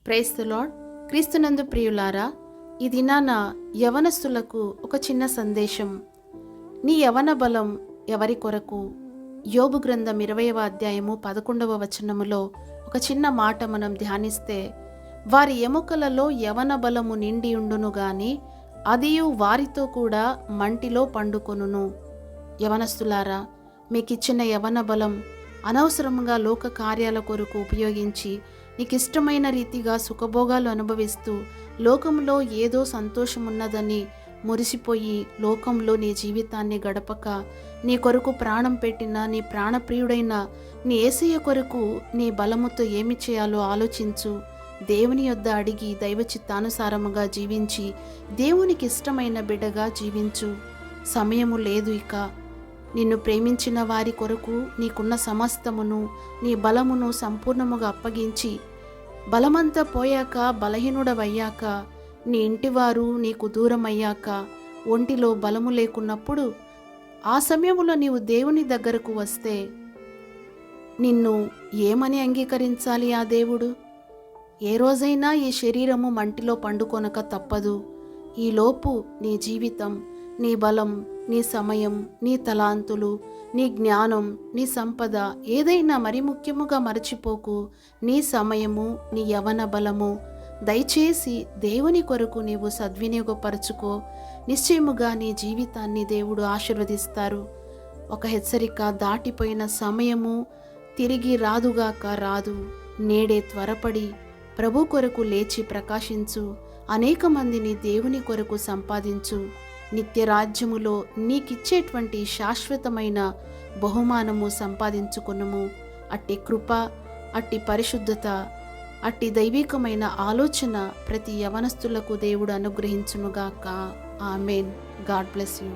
Praise the lord. క్రీస్తునందు ప్రియులారా, ఈ దినాన యవనస్తులకు ఒక చిన్న సందేశం. నీ యవన బలం ఎవరి కొరకు? యోబు గ్రంథం 20వ అధ్యాయము 11వ వచనములో ఒక చిన్న మాట మనం ధ్యానిస్తే, వారి ఎముకలలో యవన బలము నిండి ఉండును గాని అదియు వారితో కూడా మంటిలో పండుకొనును. యవనస్తులారా, మీకిచ్చిన యవన బలం అనవసరంగా లోక కార్యాల కొరకు ఉపయోగించి నీకు ఇష్టమైన రీతిగా సుఖభోగాలు అనుభవిస్తూ లోకంలో ఏదో సంతోషం ఉన్నదని మురిసిపోయి లోకంలో నీ జీవితాన్ని గడపక, నీ కొరకు ప్రాణం పెట్టిన నీ ప్రాణప్రియుడైన నీ యేసయ్య కొరకు నీ బలముతో ఏమి చేయాలో ఆలోచించు. దేవుని యొద్ద అడిగి దైవ చిత్తానుసారముగా జీవించి దేవునికి ఇష్టమైన బిడ్డగా జీవించు. సమయము లేదు ఇక. నిన్ను ప్రేమించిన వారి కొరకు నీకున్న సమస్తమును నీ బలమును సంపూర్ణముగా అప్పగించి, బలమంతా పోయాక బలహీనుడవయ్యాక, నీ ఇంటివారు నీకు దూరమయ్యాక, ఒంటిలో బలము లేకున్నప్పుడు ఆ సమయంలో నీవు దేవుని దగ్గరకు వస్తే నిన్ను ఏమని అంగీకరించాలి ఆ దేవుడు? ఏ రోజైనా ఈ శరీరము మంటిలో పండుకొనక తప్పదు. ఈలోపు నీ జీవితం, నీ బలం, నీ సమయం, నీ తలాంతులు, నీ జ్ఞానం, నీ సంపద ఏదైనా మరి ముఖ్యముగా మరచిపోకు. నీ సమయము, నీ యవన బలము దయచేసి దేవుని కొరకు నీవు సద్వినియోగపరచుకో. నిశ్చయముగా నీ జీవితాన్ని దేవుడు ఆశీర్వదిస్తారు. ఒక హెచ్చరిక, దాటిపోయిన సమయము తిరిగి రాదుగాక రాదు. నేడే త్వరపడి ప్రభు కొరకు లేచి ప్రకాశించు. అనేక మందిని దేవుని కొరకు సంపాదించు. నిత్య రాజ్యములో నీకిచ్చేటువంటి శాశ్వతమైన బహుమానము సంపాదించుకునుము. అట్టి కృప, అట్టి పరిశుద్ధత, అట్టి దైవికమైన ఆలోచన ప్రతి యవనస్తులకు దేవుడు అనుగ్రహించునుగాక. ఆమేన్. God bless you.